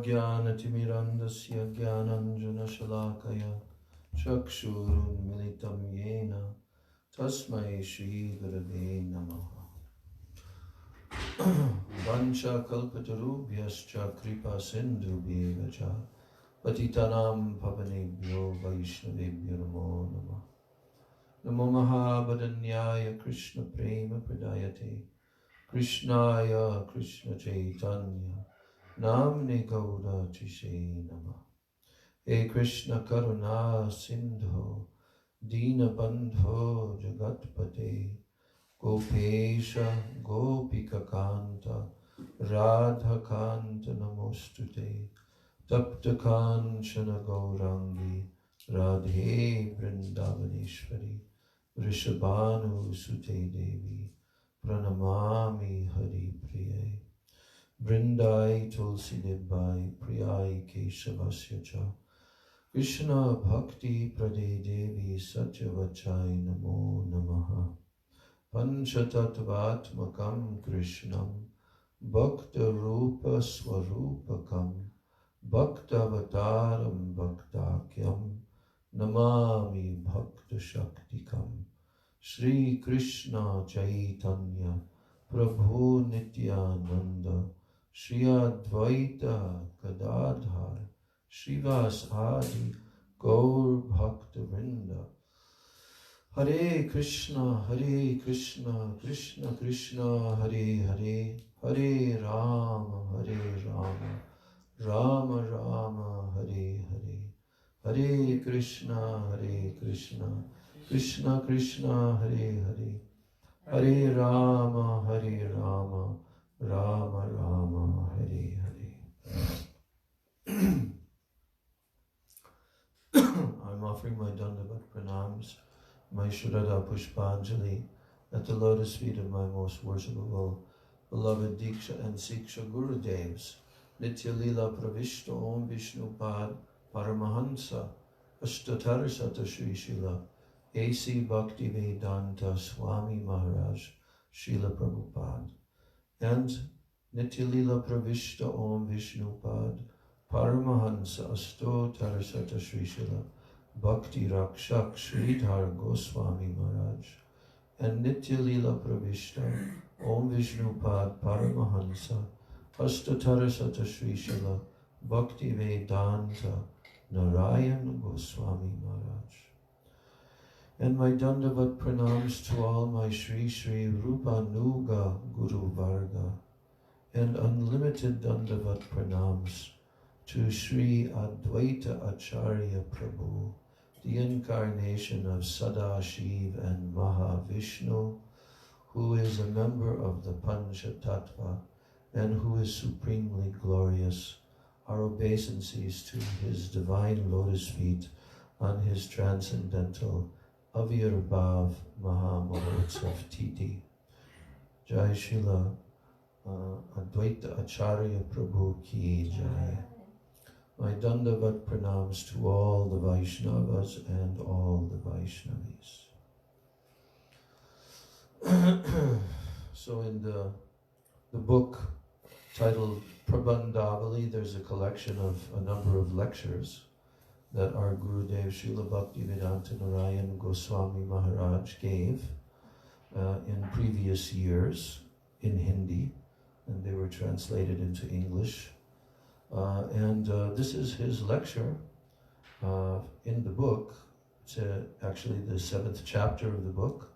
Ajnanatimirandasya Jnananjana Shalakaya Chakshurunmilitam Yena Tasmai Shri Gurave Namaha. Vancha kalpatarubhyascha kripa sindhubhyevacha patitanam pavanebhyo vaishnavebhyo namo namah. Namo Mahabharanyaya Krishna Prema Pradayate Krishnaya Krishna Chaitanya Namne Gauda Chishe Namah. He Krishna Karuna Sindho Dina Bandho Jagatpate Gopesha Gopika Kanta Radha Kanta Namostute Tapta Kanchana Gaurangi Radhe Vrindavaneshwari Vrishabhanu Sute Devi Pranamami Hari Priye Vrindai Tulsi Debai Priyai Keshavasya Cha Krishna Bhakti Prade Devi Satyavachai Namo Namaha. Panchatattvatmakam Krishnam Bhakta Rupa Swarupakam Bhaktavataram Bhaktakyam Namami Bhakta Shaktikam Shri Krishna Chaitanya Prabhu Nityananda Shri Advaita Gadadhar Shrivas Adi Gaur Bhakta Vrinda. Hare Krishna, Krishna Krishna, Hare Hare, Hare Rama, Rama Rama, Hare Hare, Hare Krishna, Krishna Krishna, Hare Hare, Hare Rama, Rama Rama, Hare Hare. I'm offering my Dandavat Pranams, my Shraddha Pushpanjali at the lotus feet of my most worshipable, beloved Diksha and Siksha Gurudevs, Nitya Lila Pravishta Om Vishnu Pad Paramahansa Ashtatarasata Sri Srila A.C. Bhakti Vedanta Swami Maharaj Srila Prabhupada, and Nitya Lila Pravishta Om Vishnu Pad Paramahansa Ashtatarasata Sri Srila Bhakti Rakshak Sridhar Goswami Maharaj, and Nitya Lila Pravishta Om Vishnu Pad Paramahansa Ashtatarasata Sri Srila Bhakti Vedanta Narayan Goswami Maharaj. And my Dandavat Pranams to all my Sri Sri Rupanuga Guru Varga, and unlimited Dandavat Pranams to Sri Advaita Acharya Prabhu, the incarnation of Sadashiv and Mahavishnu, who is a member of the Pancha Tattva and who is supremely glorious. Our obeisances to his divine lotus feet on his transcendental Avirbhav Mahamahotsav Titi. Jai Srila Advaita Acharya Prabhu Ki Jai. My Dandavat Pranams to all the Vaishnavas and all the Vaishnavis. So in the book titled Prabandhavali, there's a collection of a number of lectures that our Gurudev Srila Bhaktivedanta Narayan Goswami Maharaj gave in previous years in Hindi, and they were translated into English. This is his lecture in the book. It's actually the 7th chapter of the book,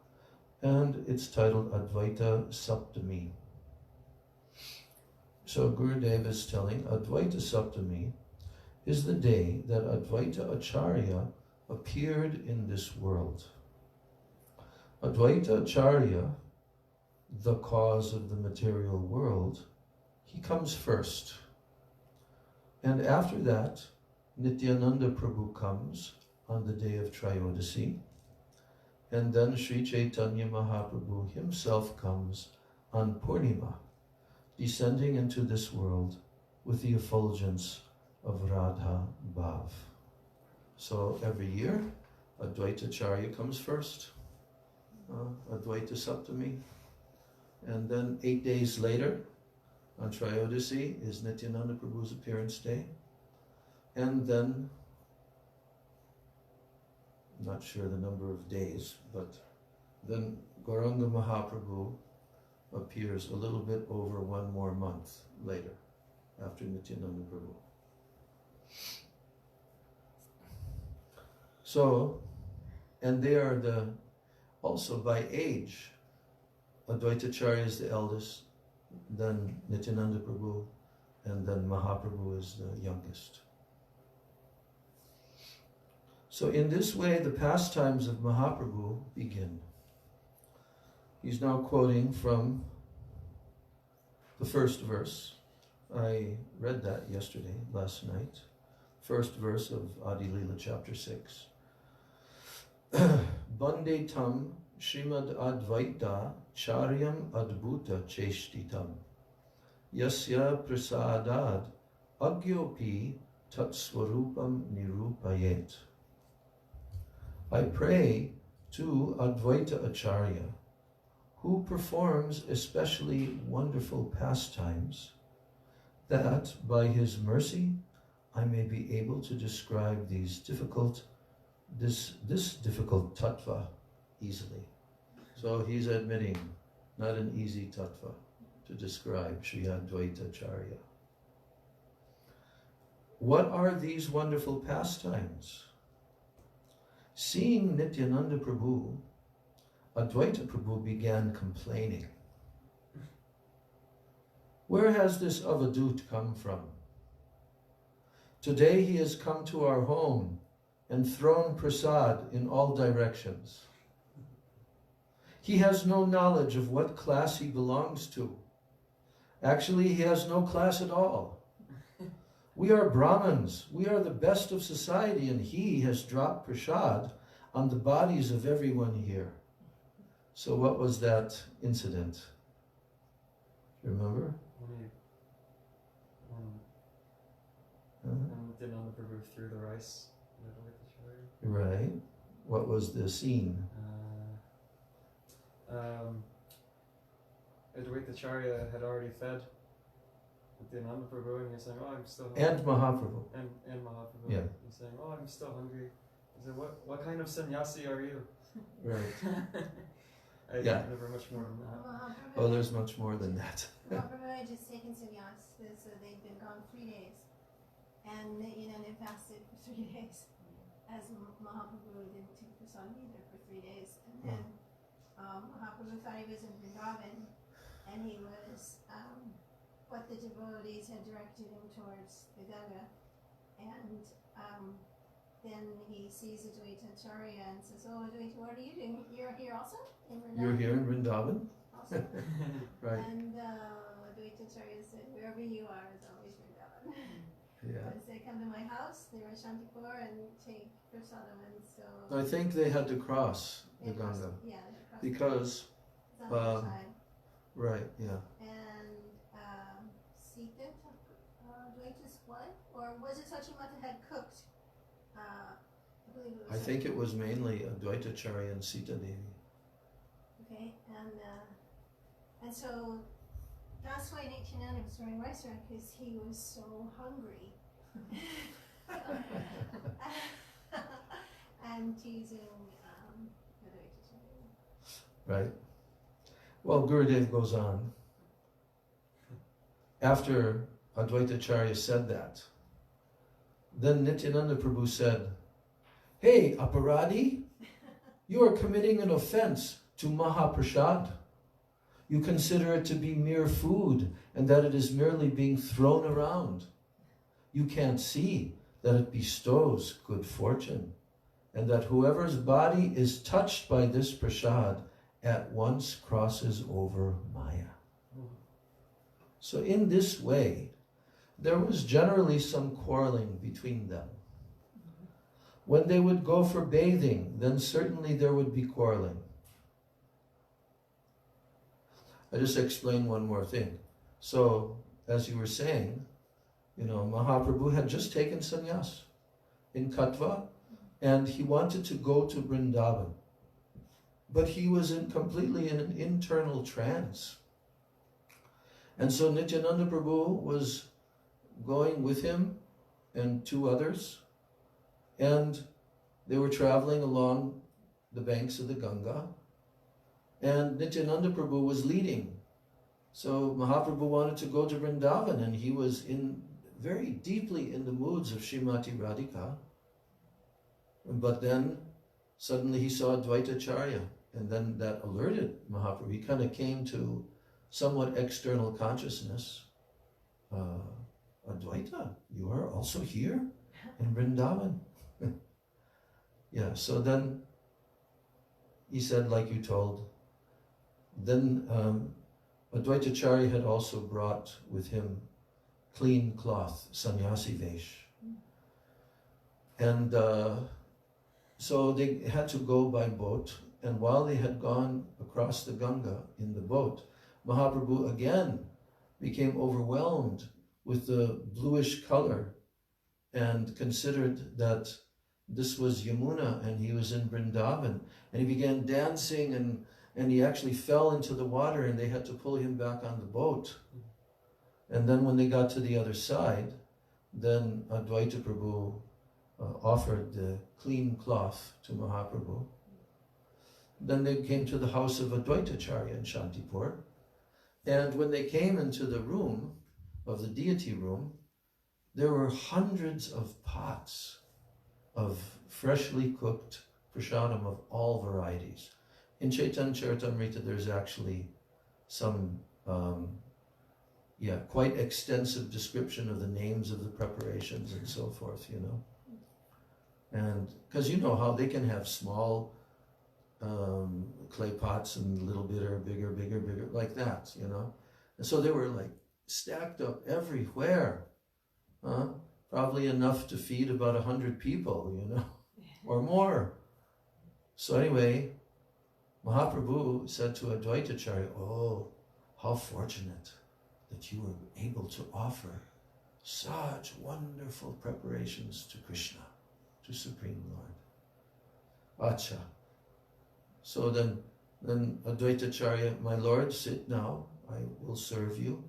and it's titled Advaita Saptami. So Gurudev is telling Advaita Saptami is the day that Advaita Acharya appeared in this world. Advaita Acharya, the cause of the material world, he comes first. And after that, Nityananda Prabhu comes on the day of Trayodasi, and then Sri Chaitanya Mahaprabhu himself comes on Purnima, descending into this world with the effulgence of Radha Bhav. So every year, Advaita Acharya comes first, Advaita Saptami, and then 8 days later, On Trayodasi is Nityananda Prabhu's appearance day. And then, I'm not sure the number of days, but then Gauranga Mahaprabhu appears a little bit over 1 more month later, after Nityananda Prabhu. So, and they are also by age, Advaitacharya is the eldest, then Nityananda Prabhu, and then Mahaprabhu is the youngest. So in this way, the pastimes of Mahaprabhu begin. He's now quoting from the first verse. I read that last night. First verse of Adi Lila chapter 6. Bande tam Srimad Advaita Charyam Adbhuta Cheshtitam Yasya Prasadad Agyopi Tatswarupam Nirupayet. I pray to Advaita Acharya, who performs especially wonderful pastimes, that by his mercy I may be able to describe this difficult tattva easily. So he's admitting not an easy tattva to describe Sri Advaita Acharya. What are these wonderful pastimes? Seeing Nityananda Prabhu, Advaita Prabhu began complaining. Where has this avadut come from? Today he has come to our home and thrown prasad in all directions. He has no knowledge of what class he belongs to. Actually, he has no class at all. We are Brahmins. We are the best of society, and he has dropped prasad on the bodies of everyone here. So what was that incident? Remember? Nityananda Prabhu threw the rice. Right. What was the scene? Advaitacharya had already fed Nityananda Prabhu, and he's saying, "Oh, I'm still hungry." And Mahaprabhu. And Mahaprabhu. Yeah. He's saying, "Oh, I'm still hungry." He said, "What kind of sannyasi are you?" Right. I never much more than that. Oh, there's much more than that. Mahaprabhu had just taken sannyas, so they'd been gone 3 days. And they fasted for 3 days. As Mahaprabhu didn't take prasad either for 3 days. And then Mahaprabhu thought he was in Vrindavan, and he was, what the devotees had directed him towards the Ganga. And then he sees Advaita Acharya and says, "Oh, Advaita, what are you doing? You're here also? In Vrindavan?" You're here in Vrindavan? Also. Right. And Advaita Acharya said, "Wherever you are is always Vrindavan." Yeah. Once they come to my house, they were Shantipur and take prasadam, and so... I think they had to cross the Ganga. Yeah, they crossed. Because, It's on the other side. right, yeah. And Sita took Advaita's wife, or was it Sachimata had cooked? I believe it was. I think it was mainly Advaita Acharya and Sita Devi. Okay, and so that's why Nityananda was throwing rice around, because he was so hungry. And teasing Advaita. Right. Well, Gurudev goes on. After Advaita Acharya said that, then Nityananda Prabhu said, "Hey, Aparadi, you are committing an offense to Mahaprasad. You consider it to be mere food and that it is merely being thrown around. You can't see that it bestows good fortune and that whoever's body is touched by this prasad at once crosses over Maya." So in this way, there was generally some quarreling between them. When they would go for bathing, then certainly there would be quarreling. I just explain one more thing. So, as you were saying, Mahaprabhu had just taken sannyas in Katha, and he wanted to go to Vrindavan. But he was completely in an internal trance. And so Nityananda Prabhu was going with him and two others, and they were traveling along the banks of the Ganga, and Nityananda Prabhu was leading. So Mahaprabhu wanted to go to Vrindavan, and he was very deeply in the moods of Srimati Radhika. But then suddenly he saw Advaitacharya, and then that alerted Mahaprabhu. He kind of came to somewhat external consciousness. Advaita, you are also here in Vrindavan? Yeah, so then he said, like you told, then Advaitacharya had also brought with him clean cloth, sannyasi vesh. And so they had to go by boat, and while they had gone across the Ganga in the boat, Mahaprabhu again became overwhelmed with the bluish color and considered that this was Yamuna and he was in Vrindavan, and he began dancing and he actually fell into the water, and they had to pull him back on the boat. And then when they got to the other side, then Advaita Prabhu offered the clean cloth to Mahaprabhu. Then they came to the house of Advaitacharya in Shantipur, and when they came into the room of the deity room, there were hundreds of pots of freshly cooked prasadam of all varieties. In Chaitanya Charitamrita, there's actually some, quite extensive description of the names of the preparations and so forth, you know. And because you know how they can have small clay pots and a little bit bigger, like that, you know. And so they were like stacked up everywhere, probably enough to feed about 100 people, you know, or more. So anyway, Mahaprabhu said to Advaitacharya, oh, how fortunate that you were able to offer such wonderful preparations to Krishna, to Supreme Lord. Acha. So then Advaitacharya, my Lord, sit now, I will serve you.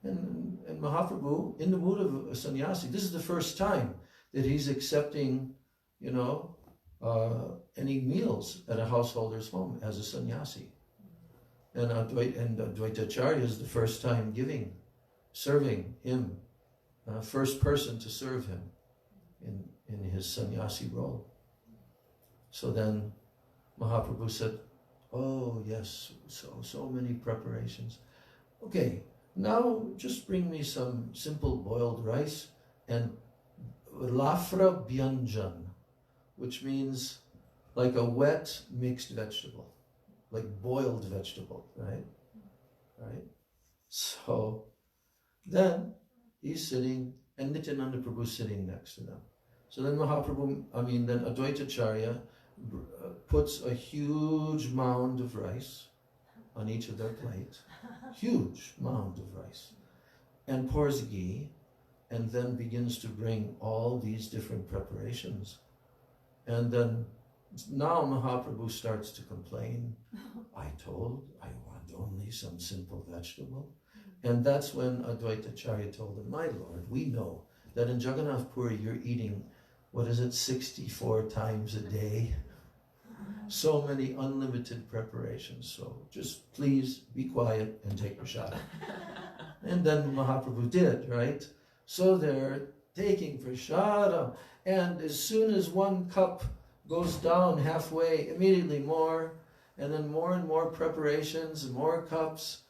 And Mahaprabhu, in the mood of a sannyasi, this is the first time that he's accepting, you know, any meals at a householder's home as a sannyasi. And Advaitacharya is the first time serving him, first person to serve him in his sannyasi role. So then Mahaprabhu said, oh yes, so many preparations. Okay, now just bring me some simple boiled rice and lafra byanjan, which means like a wet mixed vegetable, like boiled vegetable, right? Right? So then he's sitting, and Nityananda Prabhu sitting next to them. So then then Advaitacharya puts a huge mound of rice on each of their plate, huge mound of rice, and pours ghee, and then begins to bring all these different preparations. And then now Mahaprabhu starts to complain, I want only some simple vegetable. And that's when Advaitacharya told him, my Lord, we know that in Jagannath Puri you're eating, 64 times a day? So many unlimited preparations. So just please be quiet and take prasadam. And then Mahaprabhu did, right? So they're taking prasadam, and as soon as one cup goes down halfway, immediately more, and then more and more preparations and more cups.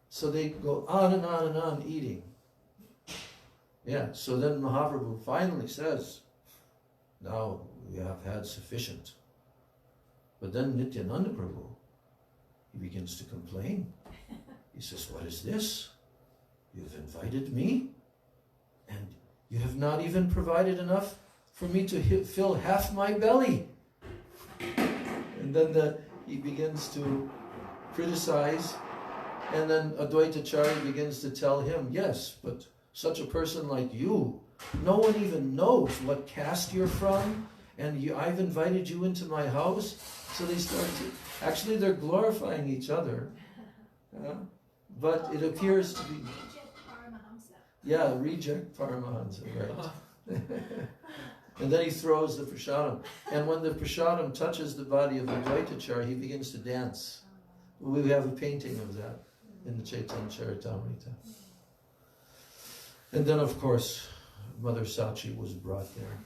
So they go on and on and on eating. Yeah, so then Mahaprabhu finally says, now we have had sufficient. But then Nityananda Prabhu, he begins to complain. He says, what is this? You've invited me, and you have not even provided enough for me to fill half my belly. And then he begins to criticize, and then Advaitacharya begins to tell him, yes, but such a person like you, no one even knows what caste you're from, and I've invited you into my house. So they start to, actually they're glorifying each other. But it appears to be, Reject Paramahamsa. yeah, reject Paramahansa, right. And then he throws the prasadam. And when the prasadam touches the body of Advaitacharya, he begins to dance. We have a painting of that in the Chaitanya Charitamrita. And then, of course, Mother Sachi was brought there.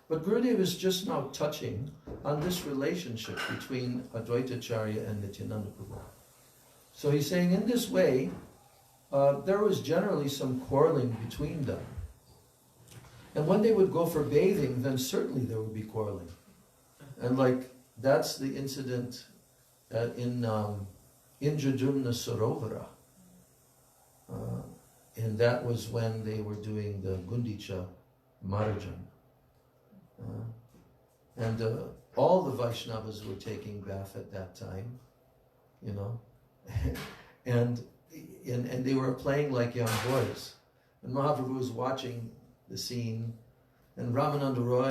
But Gurudev is just now touching on this relationship between Advaitacharya and Nityananda Prabhu. So he's saying in this way, there was generally some quarreling between them. And when they would go for bathing, then certainly there would be quarreling. And like, that's the incident in Jajumna Sarovara. And that was when they were doing the Gundicha Marajan. And all the Vaishnavas were taking bath at that time, you know. and they were playing like young boys. And Mahaprabhu was watching the scene, and Ramananda Roy,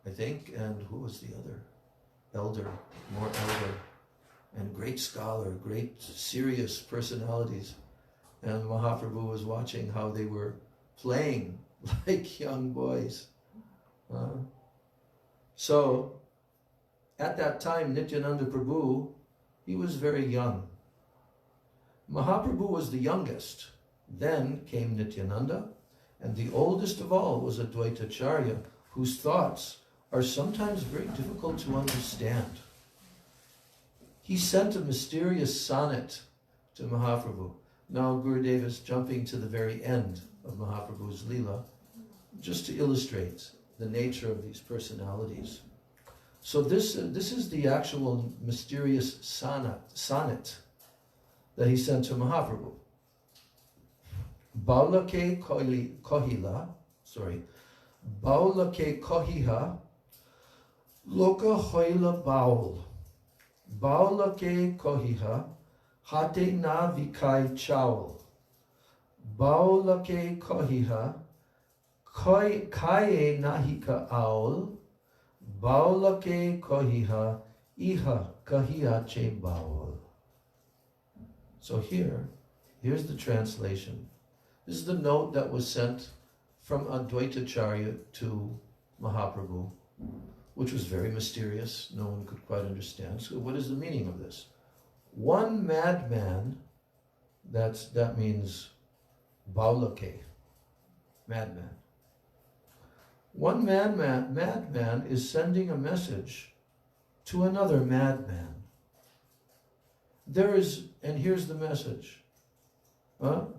I think, and who was the other? More elder, and great scholar, great serious personalities. And Mahaprabhu was watching how they were playing like young boys. So, at that time, Nityananda Prabhu, he was very young. Mahaprabhu was the youngest. Then came Nityananda, and the oldest of all was Advaitacharya, whose thoughts are sometimes very difficult to understand. He sent a mysterious sonnet to Mahaprabhu. Now Gurudev is jumping to the very end of Mahaprabhu's Leela, just to illustrate the nature of these personalities. So this is the actual mysterious sonnet that he sent to Mahaprabhu. Baulake kohila, Baulake kohiha, loka hoila baul. Baulake kohiha, hate na vikai chaul. Baulake kohiha, kaye nahika aul. Baulake kohiha, iha kahia che baul. So here's the translation. This is the note that was sent from Advaitacharya to Mahaprabhu, which was very mysterious. No one could quite understand. So what is the meaning of this? One madman, that means Baulake, madman. One madman is sending a message to another madman. And here's the message.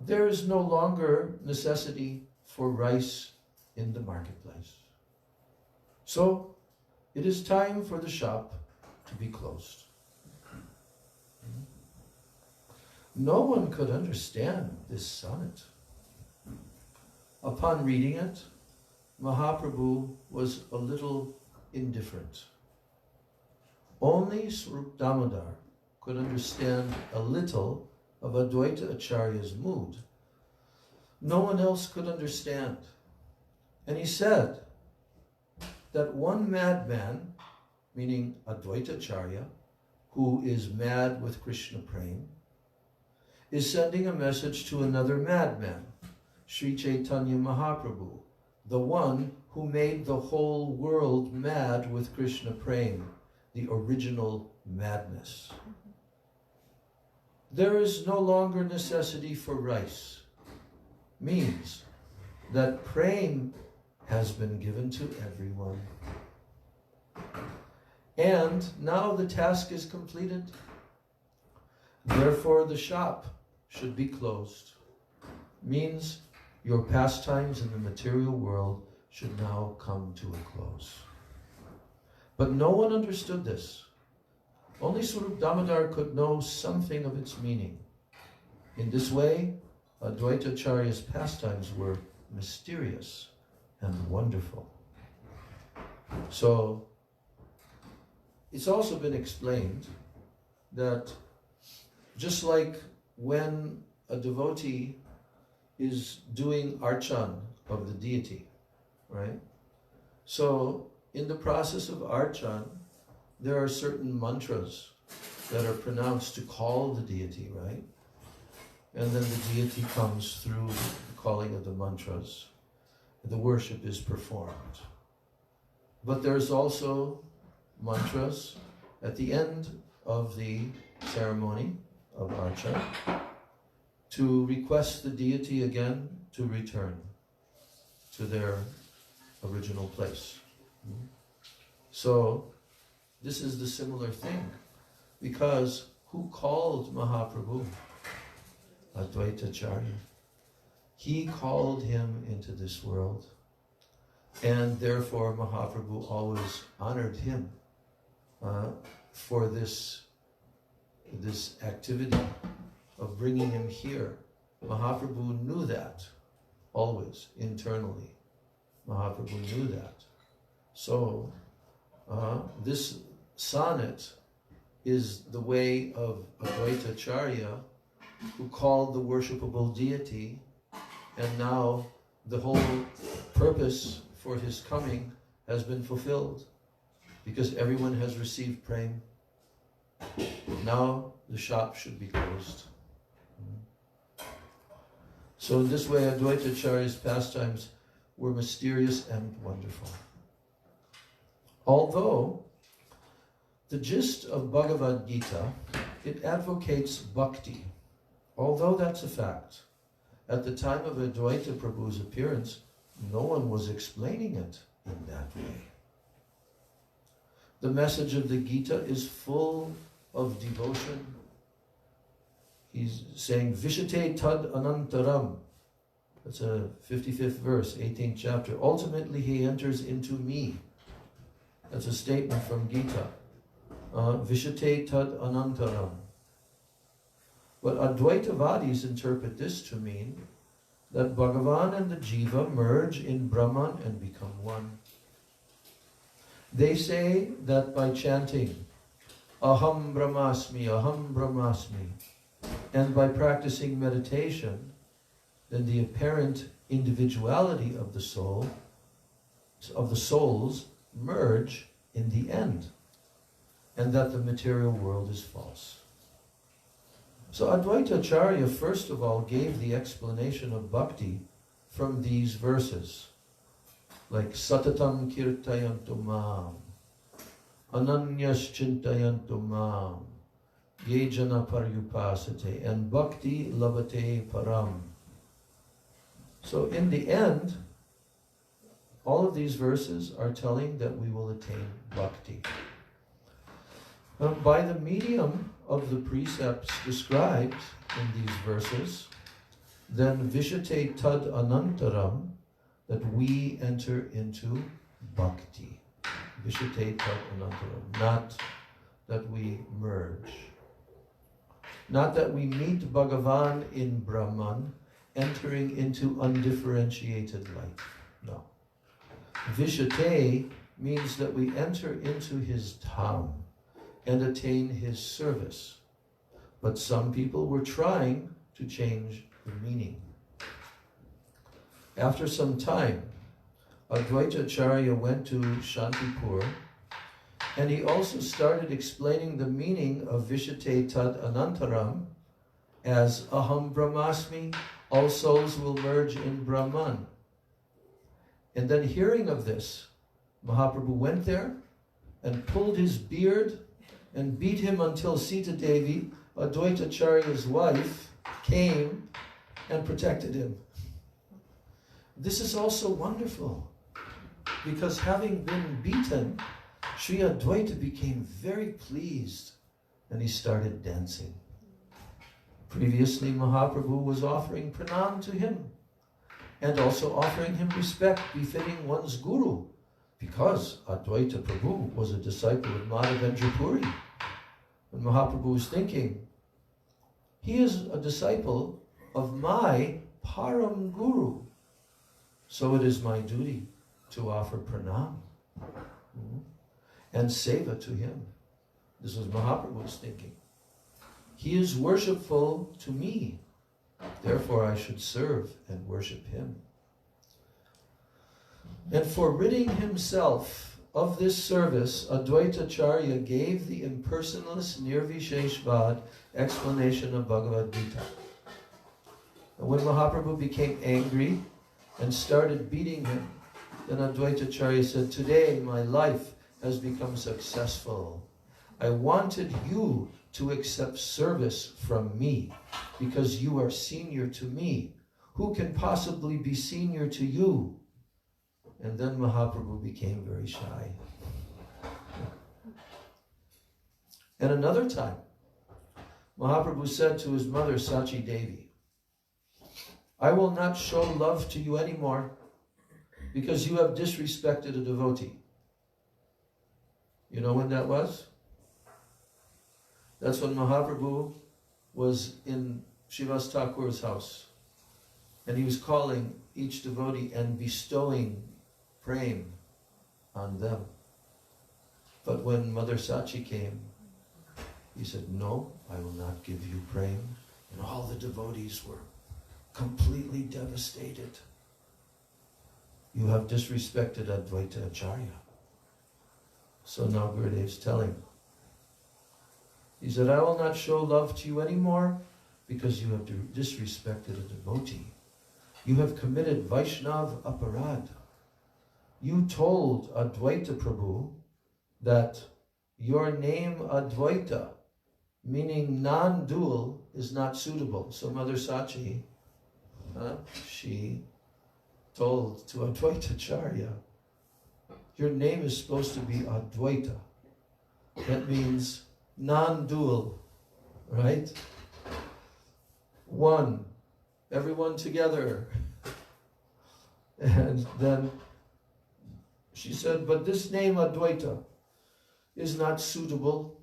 There is no longer necessity for rice in the marketplace. So, it is time for the shop to be closed. No one could understand this sonnet. Upon reading it, Mahaprabhu was a little indifferent. Only Swarup Damodar could understand a little of Advaita Acharya's mood. No one else could understand. And he said that one madman, meaning Advaita Acharya, who is mad with Krishna Prem, is sending a message to another madman, Sri Chaitanya Mahaprabhu, the one who made the whole world mad with Krishna Prem, the original madness. There is no longer necessity for rice, means that Prem has been given to everyone. And now the task is completed. Therefore the shop should be closed. Means your pastimes in the material world should now come to a close. But no one understood this. Only Swarup Damodar could know something of its meaning. In this way, Advaita Acharya's pastimes were mysterious and wonderful. So, it's also been explained that just like when a devotee is doing archan of the deity, right? So, in the process of archan, there are certain mantras that are pronounced to call the deity, right? and then the deity comes through the calling of the mantras. The worship is performed. But there's also mantras at the end of the ceremony of Archa to request the deity again to return to their original place. So this is the similar thing, because who called Mahaprabhu? Advaita Acharya. He called him into this world, and therefore Mahaprabhu always honored him for this activity of bringing him here. Mahaprabhu knew that, always, internally. Mahaprabhu knew that. So, this sonnet is the way of Advaita Acharya, who called the worshipable deity, and now the whole purpose for his coming has been fulfilled, because everyone has received prema. Now the shop should be closed. So in this way, Advaita Acharya's pastimes were mysterious and wonderful. Although the gist of Bhagavad Gita, it advocates bhakti. Although that's a fact, at the time of Advaita Prabhu's appearance, no one was explaining it in that way. The message of the Gita is full of devotion. He's saying, Vishate tad anantaram. That's a 55th verse, 18th chapter. Ultimately, he enters into me. That's a statement from Gita. Vishate tad anantaram. But Advaitavadis interpret this to mean that Bhagavan and the Jiva merge in Brahman and become one. They say that by chanting Aham Brahmasmi, and by practicing meditation, then the apparent individuality of the soul, of the souls, merge in the end, and that the material world is false. So Advaita Acharya first of all gave the explanation of bhakti from these verses, like Satatam Kirtayantu Mam, Ananyas Chintayantu Mam, Yejana Paryupasate, and Bhakti Labate Param. So in the end, all of these verses are telling that we will attain bhakti. By the medium of the precepts described in these verses, then Vishate tad anantaram, that we enter into bhakti. Vishate tad anantaram, not that we merge. Not that we meet Bhagavan in Brahman, entering into undifferentiated light. No. Vishate means that we enter into his dham and attain his service. But some people were trying to change the meaning. After some time, Advaita Acharya went to Shantipur, and he also started explaining the meaning of Vishate tad anantaram as Aham Brahmasmi, all souls will merge in Brahman. And then hearing of this, Mahaprabhu went there and pulled his beard and beat him until Sita Devi, Advaita Acharya's wife, came and protected him. This is also wonderful, because having been beaten, Sri Advaita became very pleased and he started dancing. Previously, Mahaprabhu was offering pranam to him and also offering him respect befitting one's guru, because Advaita Prabhu was a disciple of Madhavendra Puri. And Mahaprabhu was thinking, he is a disciple of my Param Guru, so it is my duty to offer pranam and seva to him. This was Mahaprabhu's thinking. He is worshipful to me, therefore I should serve and worship him. And for ridding himself of this service, Advaita Acharya gave the impersonalist Nirvisheshvad explanation of Bhagavad Gita. And when Mahaprabhu became angry and started beating him, then Advaita Acharya said, today my life has become successful. I wanted you to accept service from me because you are senior to me. Who can possibly be senior to you? And then Mahaprabhu became very shy. And another time, Mahaprabhu said to his mother, Sachi Devi, I will not show love to you anymore because you have disrespected a devotee. You know when that was? That's when Mahaprabhu was in Srivas Thakur's house. And he was calling each devotee and bestowing prem on them. But when Mother Sachi came, he said, no, I will not give you prem. And all the devotees were completely devastated. You have disrespected Advaita Acharya. So now Gurudev's telling. He said, I will not show love to you anymore because you have disrespected a devotee. You have committed Vaishnav Aparad. You told Advaita Prabhu that your name Advaita, meaning non-dual, is not suitable. So Mother Sachi, she told to Advaita Acharya, your name is supposed to be Advaita. That means non-dual, right? One, everyone together. And then she said, but this name Advaita is not suitable.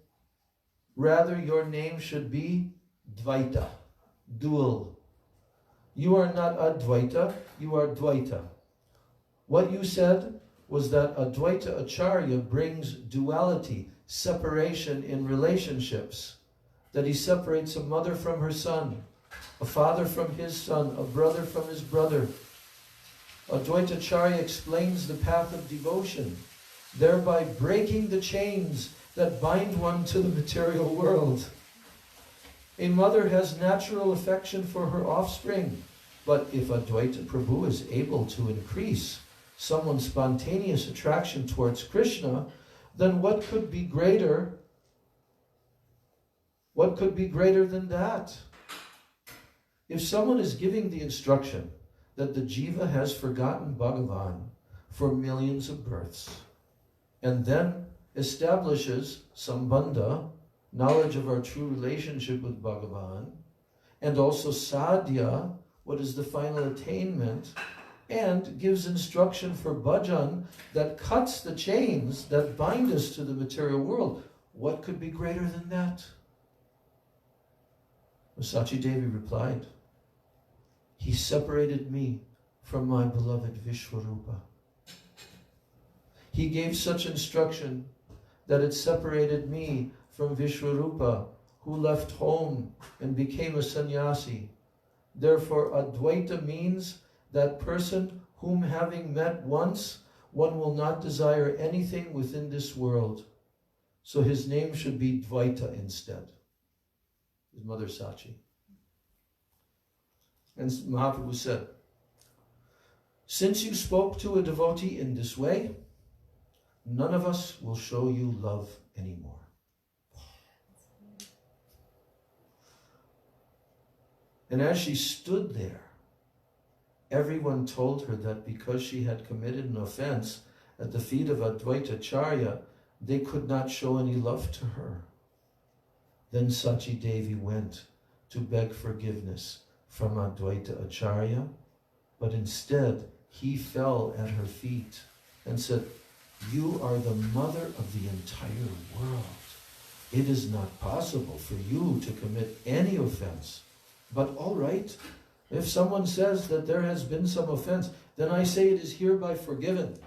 Rather, your name should be Dvaita, dual. You are not Advaita, you are Dvaita. What you said was that Advaita Acharya brings duality, separation in relationships. That he separates a mother from her son, a father from his son, a brother from his brother. Advaita Acharya explains the path of devotion, thereby breaking the chains that bind one to the material world. A mother has natural affection for her offspring, but if Advaita Prabhu is able to increase someone's spontaneous attraction towards Krishna, then what could be greater? What could be greater than that? If someone is giving the instruction that the jiva has forgotten Bhagavan for millions of births, and then establishes sambandha, knowledge of our true relationship with Bhagavan, and also sadhya, what is the final attainment, and gives instruction for bhajan that cuts the chains that bind us to the material world, what could be greater than that? Sachi Devi replied, he separated me from my beloved Vishwarupa. He gave such instruction that it separated me from Vishwarupa, who left home and became a sannyasi. Therefore, Advaita means that person whom having met once, one will not desire anything within this world. So his name should be Dvaita instead. His mother Sachi. And Mahaprabhu said, since you spoke to a devotee in this way, none of us will show you love anymore. And as she stood there, everyone told her that because she had committed an offense at the feet of Advaita Acharya, they could not show any love to her. Then Sachi Devi went to beg forgiveness from Advaita Acharya, but instead he fell at her feet and said, you are the mother of the entire world. It is not possible for you to commit any offense. But all right, if someone says that there has been some offense, then I say it is hereby forgiven.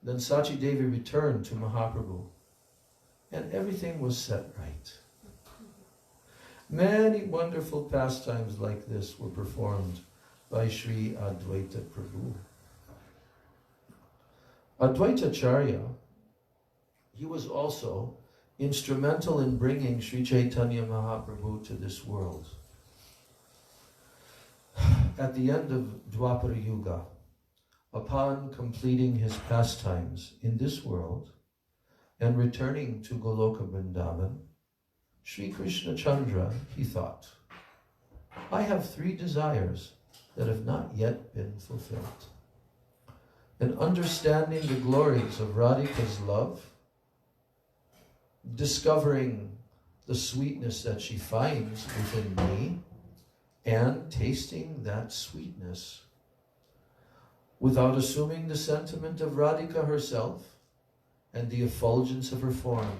Then Sachi Devi returned to Mahaprabhu, and everything was set right. Many wonderful pastimes like this were performed by Sri Advaita Prabhu. Advaita Acharya, he was also instrumental in bringing Sri Chaitanya Mahaprabhu to this world. At the end of Dwapara Yuga, upon completing his pastimes in this world and returning to Goloka Vrindavan, Sri Krishna Chandra, he thought, I have 3 desires that have not yet been fulfilled. And understanding the glories of Radhika's love, discovering the sweetness that she finds within me, and tasting that sweetness without assuming the sentiment of Radhika herself and the effulgence of her form,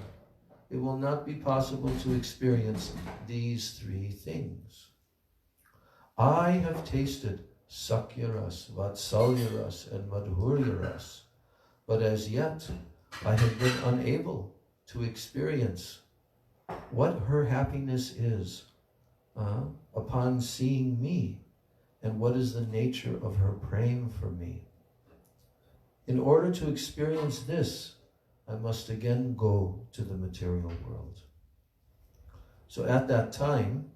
it will not be possible to experience these 3 things. I have tasted Sakya-ras, Vatsalya-ras, and Madhurya-ras, but as yet I have been unable to experience what her happiness is upon seeing me, and what is the nature of her praying for me. In order to experience this, I must again go to the material world. So at that time,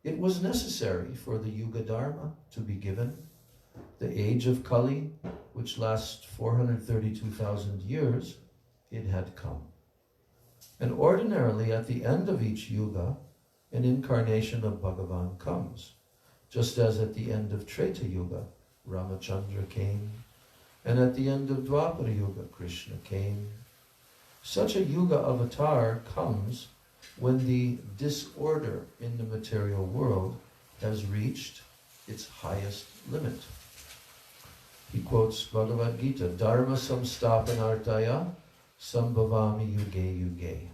it was necessary for the Yuga Dharma to be given. The age of Kali, which lasts 432,000 years, it had come. And ordinarily, at the end of each Yuga, an incarnation of Bhagavan comes. Just as at the end of Treta Yuga, Ramachandra came, and at the end of Dwapara Yuga, Krishna came. Such a Yuga avatar comes when the disorder in the material world has reached its highest limit. He quotes Bhagavad Gita, Dharma samstapanartaya sambhavami yuge yuge.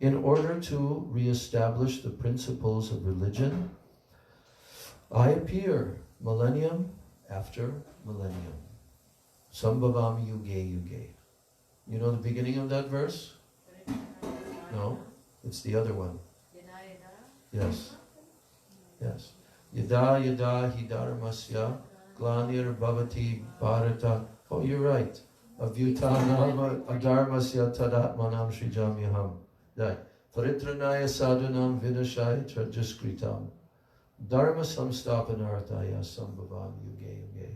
In order to re-establish the principles of religion, I appear millennium after millennium. Sambhavami yuge yuge. You know the beginning of that verse? No? It's the other one. Yes. Yes. Yada yada hi dharmasya glanir bhavati bharata. Oh, you're right. Avyutanam adharmasya tadatmanam srijamyaham. Right. Paritranaya sadhunam vidashaya trajaskritam. Dharma samstapanartaya sambhavam yuge yuge.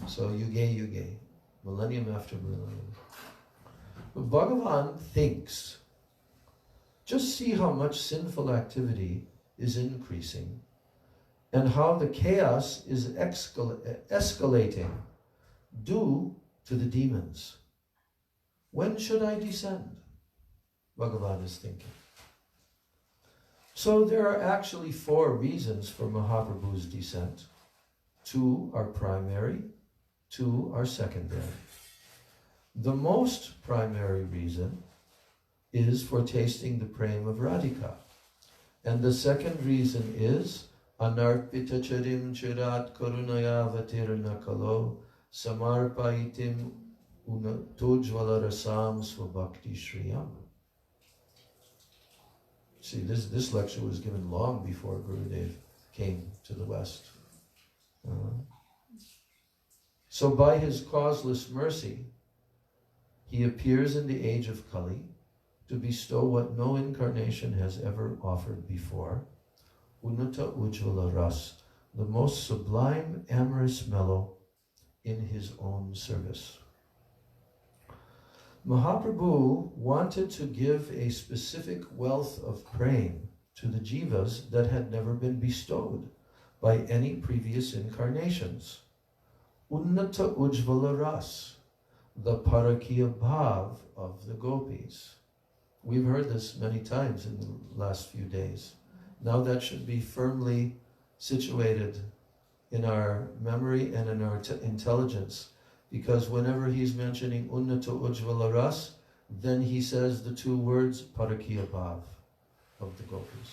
So yuge yuge. Millennium after millennium. But Bhagavan thinks, just see how much sinful activity is increasing and how the chaos is escalating due to the demons. When should I descend? Bhagavan is thinking. So there are actually 4 reasons for Mahaprabhu's descent. 2 are primary, 2 are secondary. The most primary reason is for tasting the prema of Radhika. And the second reason is anarpita charim chirat karunaya vatirna kalo samarpaitim unatujvala rasam svabhakti shriyam. See, this lecture was given long before Gurudev came to the West. So by his causeless mercy, he appears in the age of Kali to bestow what no incarnation has ever offered before, Unata Ujjvala Ras, the most sublime amorous mellow in his own service. Mahaprabhu wanted to give a specific wealth of praying to the jivas that had never been bestowed by any previous incarnations. Unnata Ujjvala Ras, the Parakiya Bhav of the gopis. We've heard this many times in the last few days. Now that should be firmly situated in our memory and in our intelligence, because whenever he's mentioning Unnata Ujjvala Ras, then he says the 2 words Parakiya Bhav of the gopis.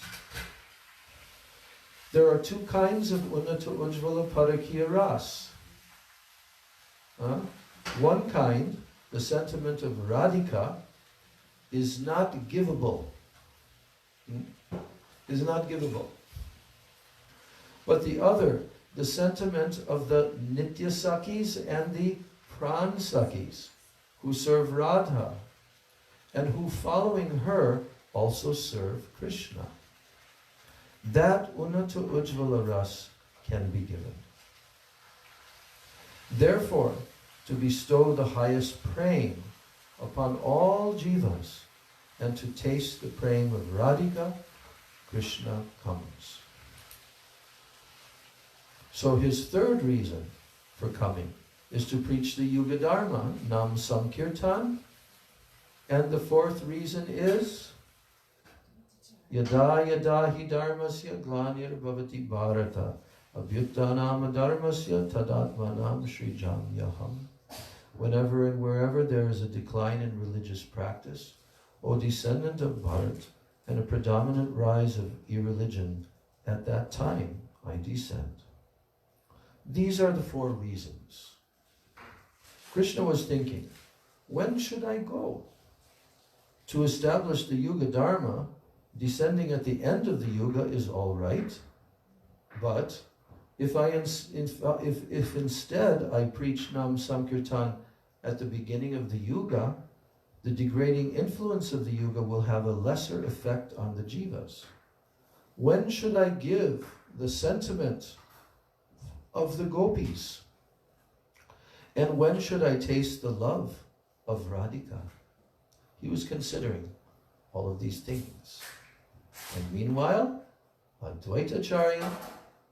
There are 2 kinds of Unnata Ujjvala Parakiya Ras. One kind, the sentiment of Radhika, is not givable. Is not givable. But the other, the sentiment of the Nitya Sakis and the Pran Sakis, who serve Radha, and who following her also serve Krishna. that Unata Ujjvala Ras can be given. Therefore, to bestow the highest prem upon all jivas and to taste the prem of Radhika, Krishna comes. So his third reason for coming is to preach the Yuga Dharma, Nam Sankirtan. And the fourth reason is Yada yada hi dharmasya glanir bhavati bharata abhyuttanam dharmasya tadatmanam srijam yaham. Whenever and wherever there is a decline in religious practice, O descendant of Bharat, and a predominant rise of irreligion, at that time I descend. These are the four reasons. Krishna was thinking, when should I go? To establish the Yuga Dharma, descending at the end of the Yuga is all right, but if instead I preach Nam Sankirtan at the beginning of the Yuga, the degrading influence of the Yuga will have a lesser effect on the jivas. When should I give the sentiment of the gopis? And when should I taste the love of Radhika? He was considering all of these things. And meanwhile, Advaitacharya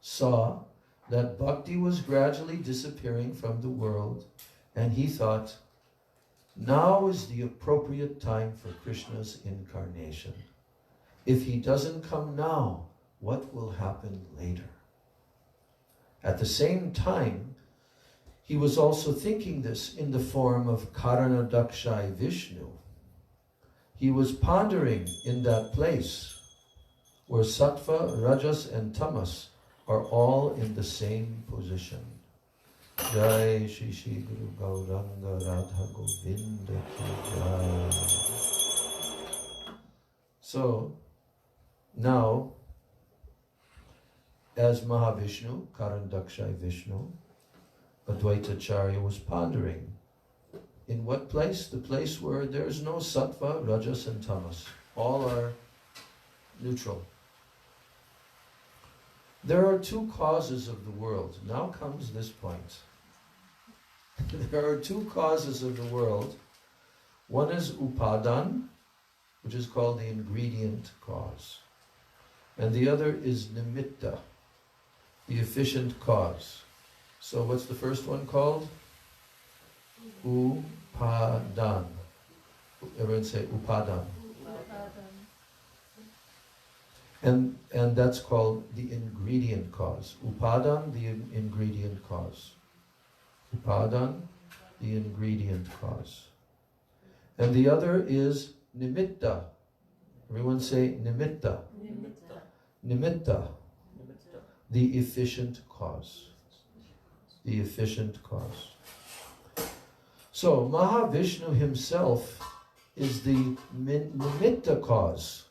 saw that bhakti was gradually disappearing from the world, and he thought, now is the appropriate time for Krishna's incarnation. If he doesn't come now, what will happen later? At the same time, he was also thinking this in the form of Karanadakshay Vishnu. He was pondering in that place where Sattva, Rajas and Tamas are all in the same position. Jai Shri Shri Guru Gauranga Radha Govinda Ki Jai. So, now, as Mahavishnu, Karandakshay Vishnu, Advaitacharya was pondering. In what place? The place where there is no Sattva, Rajas and Tamas. All are neutral. There are two causes of the world. Now comes this point. There are two causes of the world. One is upadan, which is called the ingredient cause. And the other is nimitta, the efficient cause. So what's the first one called? Upadan. Everyone say upadan. And that's called the ingredient cause. Upadan, the ingredient cause. Upadan, the ingredient cause. And the other is nimitta. Everyone say nimitta. Nimitta, the efficient cause. The efficient cause. So Mahavishnu himself is the nimitta cause.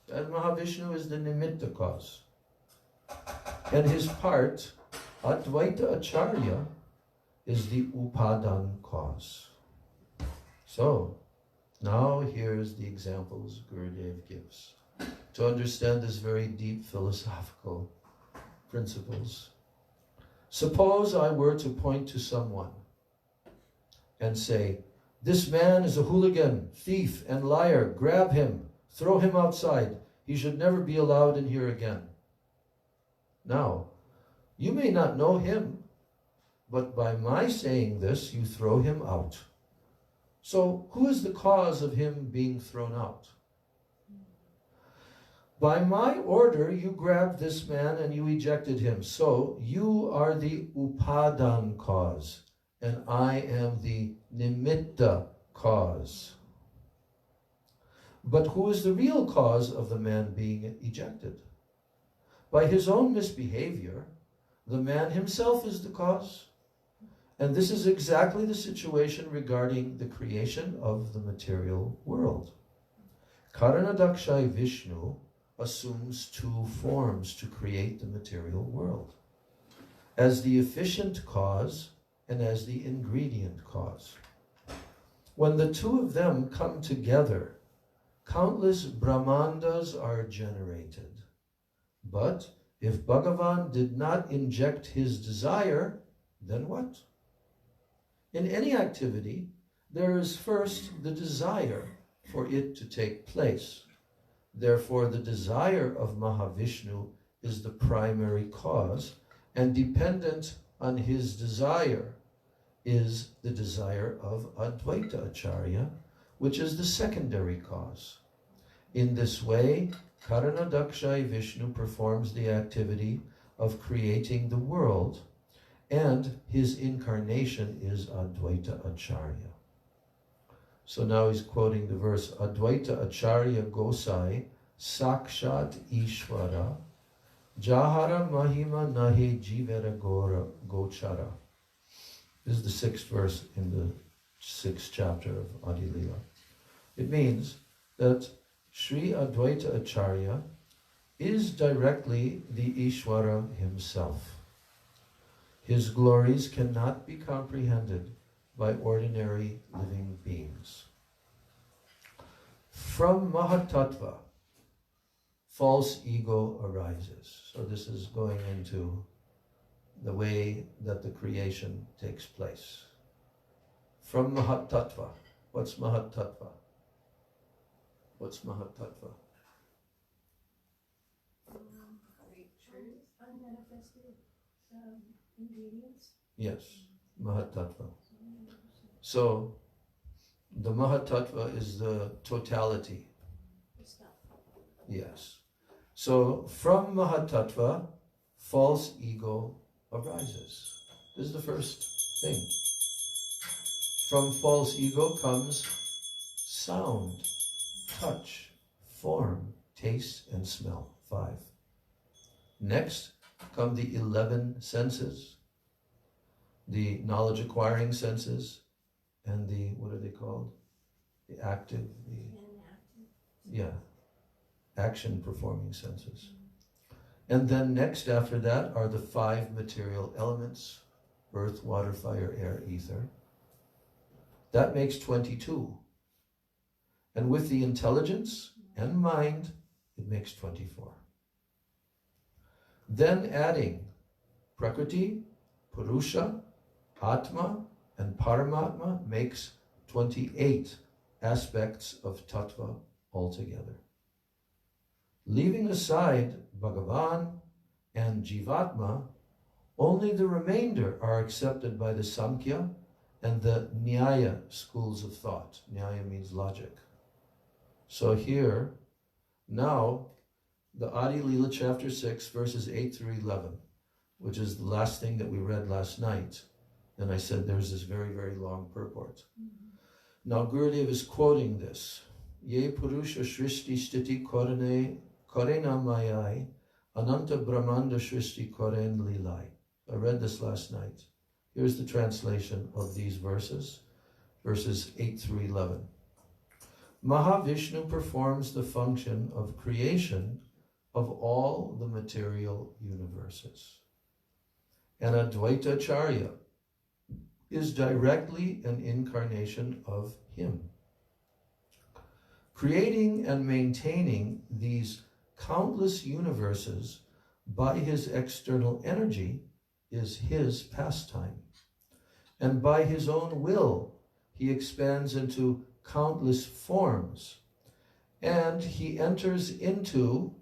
And Mahavishnu is the nimitta cause. And his part, Advaita Acharya, is the upadan cause. So, now here's the examples Gurudev gives. To understand this very deep philosophical principles. Suppose I were to point to someone and say, this man is a hooligan, thief, and liar. Grab him. Throw him outside. He should never be allowed in here again. Now, you may not know him, but by my saying this, you throw him out. So, who is the cause of him being thrown out? By my order, you grabbed this man and you ejected him. So, you are the upadan cause, and I am the nimitta cause. But who is the real cause of the man being ejected? By his own misbehavior, the man himself is the cause. And this is exactly the situation regarding the creation of the material world. Karanadakshay Vishnu assumes two forms to create the material world, as the efficient cause and as the ingredient cause. When the two of them come together, countless Brahmandas are generated. But if Bhagavan did not inject his desire, then what? In any activity, there is first the desire for it to take place. Therefore, the desire of Mahavishnu is the primary cause, and dependent on his desire is the desire of Advaita Acharya, which is the secondary cause. In this way, Karanadakshay Vishnu performs the activity of creating the world, and his incarnation is Advaita Acharya. So now he's quoting the verse, Advaita Acharya Gosai Sakshat Ishvara Jahara Mahima Nahe Jivera Gochara. This is the sixth verse in the sixth chapter of Adi Lila. It means that Sri Advaita Acharya is directly the Ishvara himself. His glories cannot be comprehended by ordinary living beings. From Mahatattva, false ego arises. So this is going into the way that the creation takes place. From Mahatattva. What's Mahatattva? What's Mahatattva? Unmanifested ingredients. Yes, Mahatattva. So, the Mahatattva is the totality. Yes. So, from Mahatattva, false ego arises. This is the first thing. From false ego comes sound, touch, form, taste, and smell. 5. Next come the 11 senses. The knowledge acquiring senses and the, what are they called? The active, action performing senses. And then next after that are the 5 material elements, earth, water, fire, air, ether. That makes 22. And with the intelligence and mind, it makes 24. Then adding Prakriti, Purusha, Atma, and Paramatma makes 28 aspects of Tattva altogether. Leaving aside Bhagavan and Jivatma, only the remainder are accepted by the Samkhya and the Nyaya schools of thought. Nyaya means logic. So here, now, the Adi Lila chapter 6, verses 8 through 11, which is the last thing that we read last night. And I said there's this very, very long purport. Now Gurudev is quoting this. Ye Purusha Shrishti Sthiti Korene Mayai Ananta Brahmanda Shrishti Koren Lilai. I read this last night. Here's the translation of these verses, verses 8 through 11. Mahavishnu performs the function of creation of all the material universes. And Advaita Acharya is directly an incarnation of him. Creating and maintaining these countless universes by his external energy is his pastime. And by his own will, he expands into countless forms, and he enters into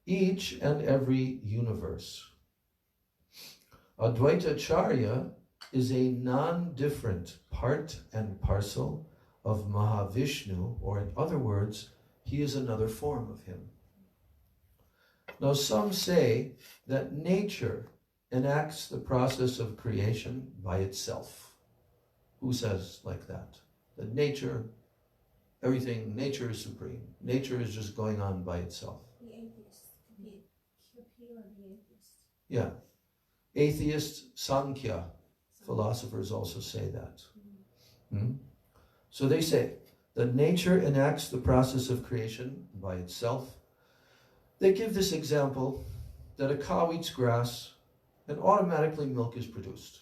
each and every universe. Advaita Acharya is a non-different part and parcel of Mahavishnu, or in other words, he is another form of him. Now some say that nature enacts the process of creation by itself. Who says like that? That nature, everything, nature is supreme. Nature is just going on by itself. The atheist. The atheist. Yeah. Atheist Sankhya philosophers also say that. So they say that nature enacts the process of creation by itself. They give this example that a cow eats grass and automatically milk is produced.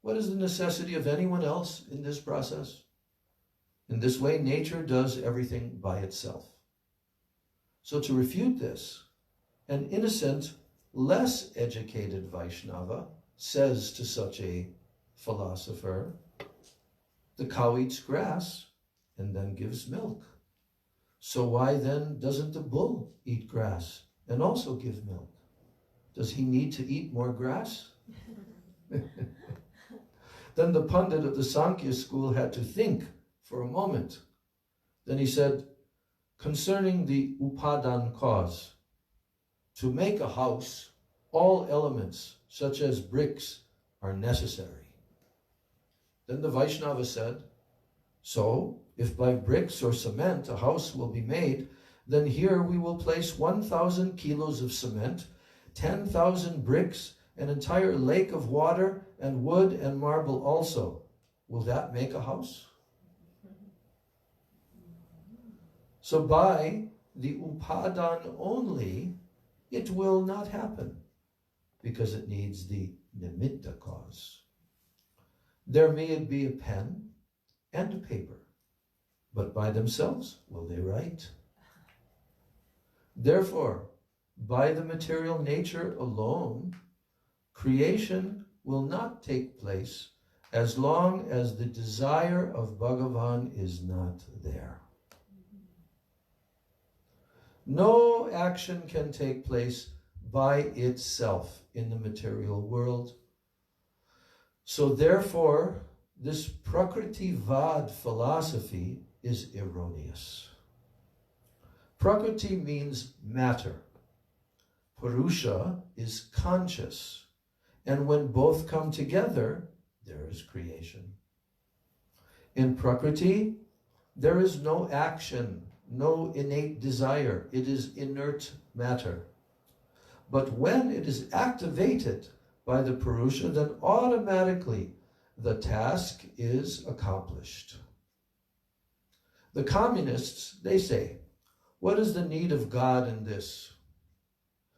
What is the necessity of anyone else in this process? In this way, nature does everything by itself. So to refute this, An innocent, less educated Vaishnava says to such a philosopher, the cow eats grass and then gives milk. So why then doesn't the bull eat grass and also give milk? Does he need to eat more grass? Then the pundit of the Sankhya school had to think for a moment. Then he said, concerning the upadan cause, to make a house, all elements, such as bricks, are necessary. Then the Vaishnava said, so, if by bricks or cement a house will be made, then here we will place 1,000 kilos of cement, 10,000 bricks, an entire lake of water, and wood and marble also. Will that make a house? So by the upadan only, it will not happen, because it needs the nimitta cause. There may be a pen and a paper, but by themselves, will they write? Therefore, by the material nature alone, creation will not take place as long as the desire of Bhagavan is not there. No action can take place by itself in the material world. So therefore, this Prakriti-vad philosophy is erroneous. Prakriti means matter. Purusha is conscious. And when both come together, there is creation. In Prakriti, there is no action, no innate desire. It is inert matter. But when it is activated by the Purusha, then automatically the task is accomplished. The communists, they say, what is the need of God in this?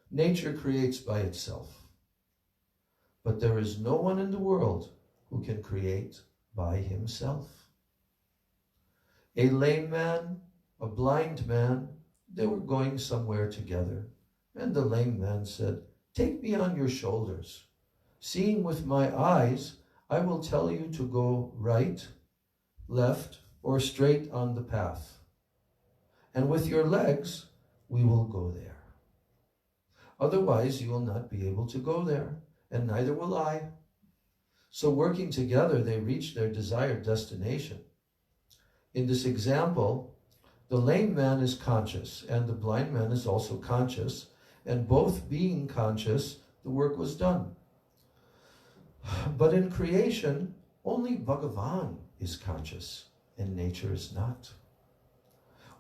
Nature creates by itself. But there is no one in the world who can create by himself. A lame man, a blind man, they were going somewhere together. And the lame man said, take me on your shoulders. Seeing with my eyes, I will tell you to go right, left, or straight on the path. And with your legs, we will go there. Otherwise, you will not be able to go there, and neither will I. So working together, they reach their desired destination. In this example, the lame man is conscious, and the blind man is also conscious, and both being conscious, the work was done. But in creation, only Bhagavan is conscious, and nature is not.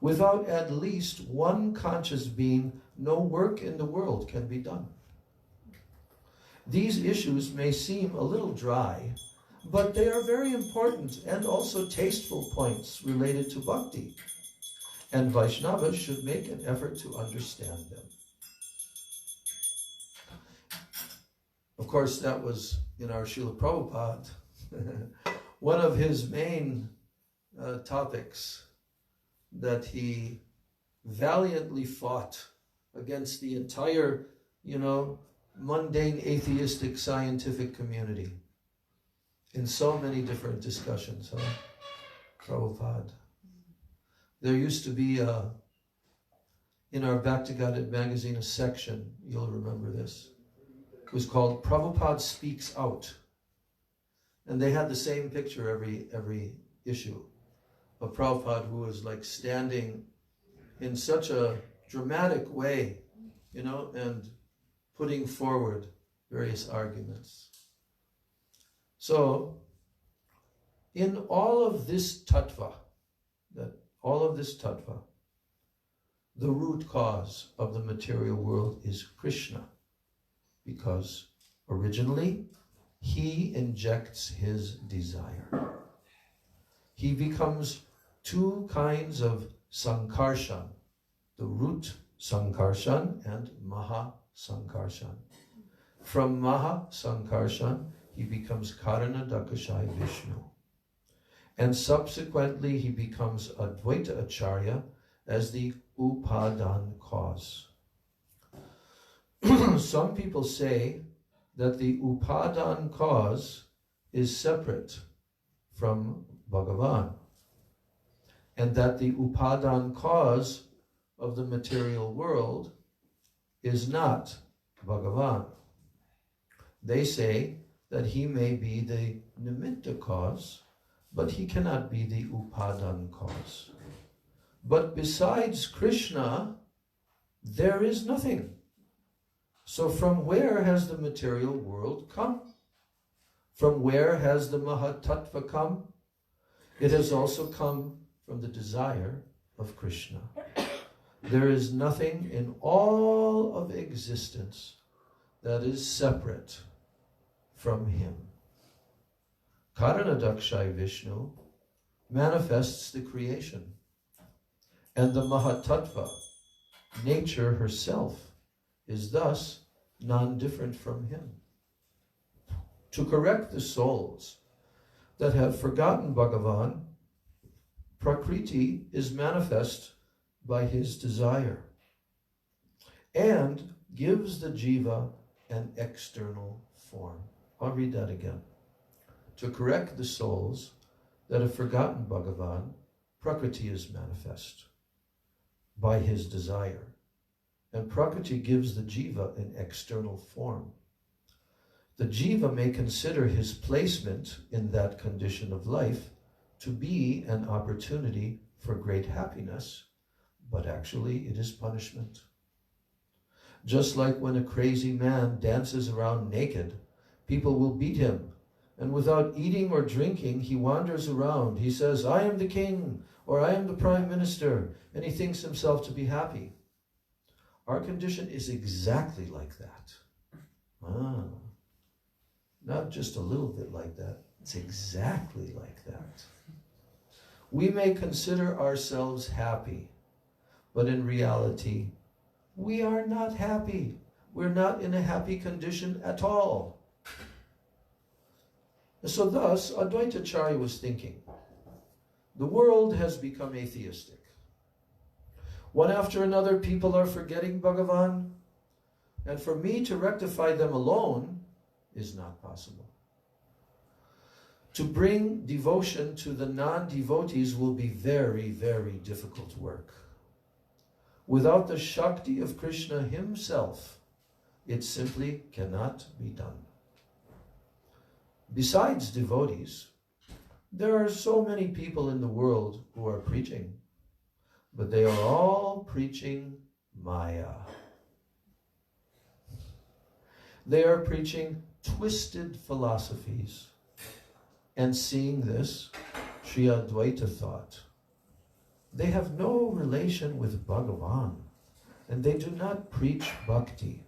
Without at least one conscious being, no work in the world can be done. These issues may seem a little dry, but they are very important and also tasteful points related to bhakti. And Vaishnavas should make an effort to understand them. Of course, that was in our Srila Prabhupada. One of his main topics that he valiantly fought against the entire, mundane atheistic scientific community in so many different discussions, Prabhupada. There used to be in our Back to Godhead magazine a section, you'll remember this. It was called Prabhupada Speaks Out. And they had the same picture every issue of Prabhupada, who was like standing in such a dramatic way, and putting forward various arguments. So, in all of this tattva, the root cause of the material world is Krishna, because originally he injects his desire. He becomes two kinds of sankarshan, the root sankarshan and maha sankarshan. From maha sankarshan, he becomes karana dakashai Vishnu. And subsequently, he becomes Advaita Acharya as the Upadan cause. some people say that the Upadan cause is separate from Bhagavan, and that the Upadan cause of the material world is not Bhagavan. They say that he may be the nimitta cause, but he cannot be the Upadan cause. But besides Krishna, there is nothing. So from where has the material world come? From where has the Mahatattva come? It has also come from the desire of Krishna. There is nothing in all of existence that is separate from him. Karanadakshay Vishnu manifests the creation, and the Mahatattva, nature herself, is thus non-different from him. To correct the souls that have forgotten Bhagavan, Prakriti is manifest by his desire and gives the jiva an external form. I'll read that again. To correct the souls that have forgotten Bhagavan, Prakriti is manifest by his desire, and Prakriti gives the jiva an external form. The jiva may consider his placement in that condition of life to be an opportunity for great happiness, but actually it is punishment. Just like when a crazy man dances around naked, people will beat him, and without eating or drinking, he wanders around. He says, I am the king, or I am the prime minister, and he thinks himself to be happy. Our condition is exactly like that. Not just a little bit like that, it's exactly like that. We may consider ourselves happy, but in reality, we are not happy. We're not in a happy condition at all. So thus, Advaitacharya was thinking, the world has become atheistic. One after another, people are forgetting Bhagavan, and for me to rectify them alone is not possible. To bring devotion to the non-devotees will be very, very difficult work. Without the Shakti of Krishna himself, it simply cannot be done. Besides devotees, there are so many people in the world who are preaching, but they are all preaching Maya. They are preaching twisted philosophies, and seeing this, Sri Advaita thought, they have no relation with Bhagavan, and they do not preach bhakti.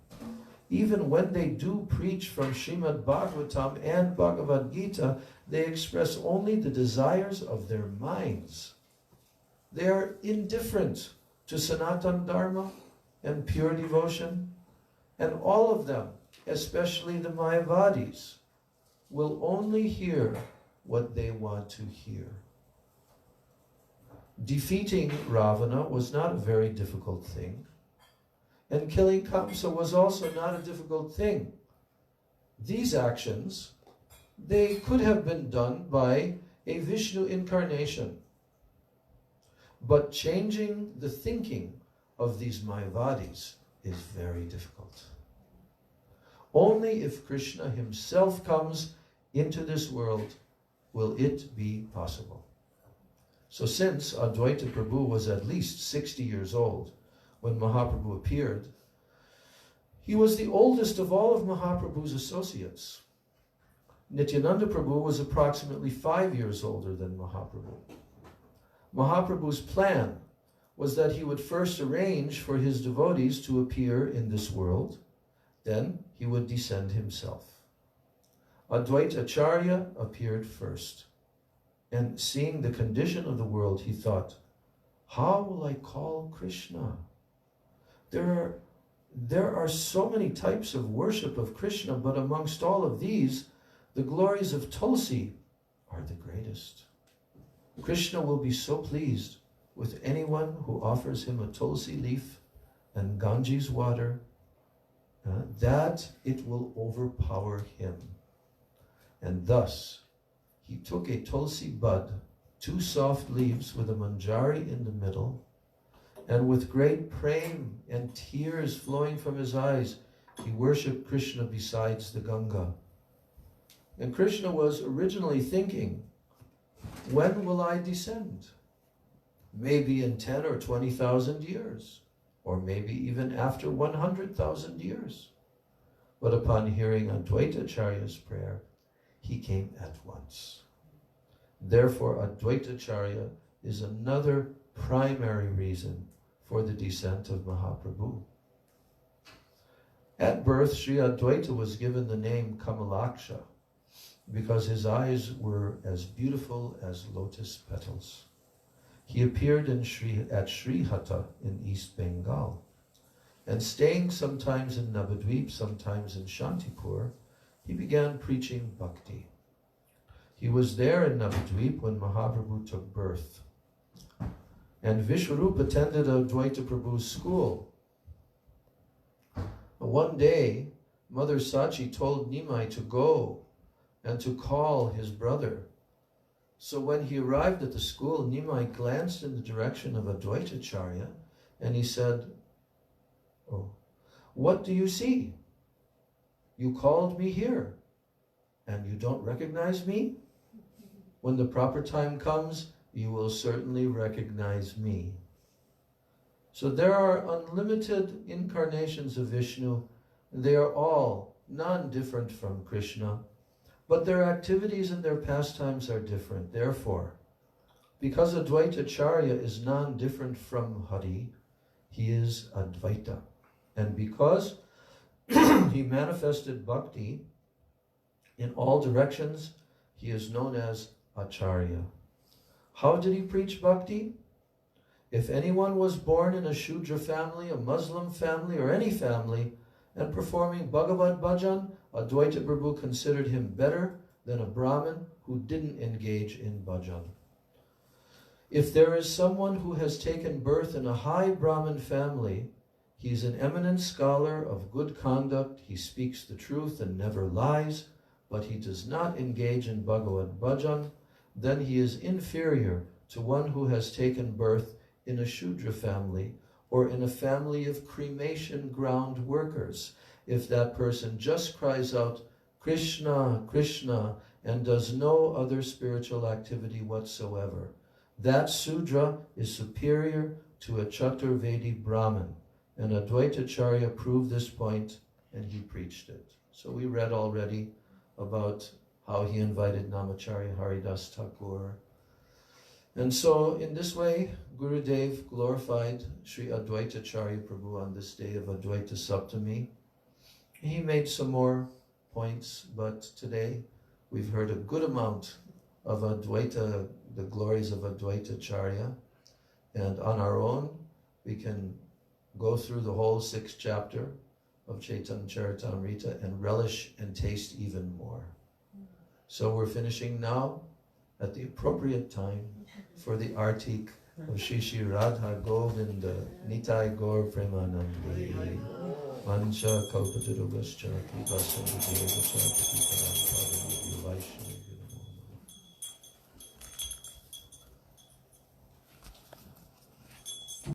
Even when they do preach from Srimad Bhagavatam and Bhagavad Gita, they express only the desires of their minds. They are indifferent to Sanatana Dharma and pure devotion, and all of them, especially the Mayavadis, will only hear what they want to hear. Defeating Ravana was not a very difficult thing, and killing Kamsa was also not a difficult thing. These actions, they could have been done by a Vishnu incarnation, but changing the thinking of these Mayavadis is very difficult. Only if Krishna himself comes into this world will it be possible. So since Advaita Prabhu was at least 60 years old when Mahaprabhu appeared, he was the oldest of all of Mahaprabhu's associates. Nityananda Prabhu was approximately 5 years older than Mahaprabhu. Mahaprabhu's plan was that he would first arrange for his devotees to appear in this world, then he would descend himself. Advaita Acharya appeared first, and seeing the condition of the world, he thought, how will I call Krishna? There are so many types of worship of Krishna, but amongst all of these, the glories of Tulsi are the greatest. Krishna will be so pleased with anyone who offers him a Tulsi leaf and Ganges water that it will overpower him. And thus, he took a tulsi bud, 2 soft leaves with a manjari in the middle, and with great prem and tears flowing from his eyes, he worshipped Krishna besides the Ganga. And Krishna was originally thinking, when will I descend? Maybe in 10 or 20,000 years, or maybe even after 100,000 years. But upon hearing Advaitacharya's prayer, he came at once. Therefore, Advaitacharya is another primary reason for the descent of Mahaprabhu. At birth, Sri Advaita was given the name Kamalaksha because his eyes were as beautiful as lotus petals. He appeared at Srihata in East Bengal, and staying sometimes in Navadvip, sometimes in Shantipur, he began preaching bhakti. He was there in Navadvip when Mahaprabhu took birth. And Vishwarup attended Advaita Prabhu's school. One day, Mother Sachi told Nimai to go and to call his brother. So when he arrived at the school, Nimai glanced in the direction of Advaitacharya and he said, "Oh, what do you see? You called me here and you don't recognize me? When the proper time comes, you will certainly recognize me." So there are unlimited incarnations of Vishnu. They are all non-different from Krishna, but their activities and their pastimes are different. Therefore, because Advaitacharya is non-different from Hari, he is Advaita. And because he manifested bhakti in all directions, he is known as Acharya. How did he preach bhakti? If anyone was born in a Shudra family, a Muslim family, or any family, and performing Bhagavad Bhajan, Advaita Prabhu considered him better than a Brahmin who didn't engage in Bhajan. If there is someone who has taken birth in a high Brahmin family, he is an eminent scholar of good conduct, he speaks the truth and never lies, but he does not engage in Bhagavad Bhajan, then he is inferior to one who has taken birth in a Shudra family or in a family of cremation ground workers. If that person just cries out, Krishna, Krishna, and does no other spiritual activity whatsoever, that Sudra is superior to a Chaturvedi Brahmin. And Advaitacharya proved this point and he preached it. So we read already about how he invited Namacharya Haridas Thakur. And so in this way, Gurudev glorified Sri Advaitacharya Prabhu on this day of Advaita Saptami. He made some more points, but today we've heard a good amount of Advaita, the glories of Advaitacharya. And on our own, we can go through the whole 6th chapter of Chaitanya Charitamrita and relish and taste even more. So we're finishing now at the appropriate time for the Artik of Shri Shri Radha Govinda Nitai Gaur Premanandi Mancha Kalpatarubhascha Kripa Sandhudeva Vaishnavi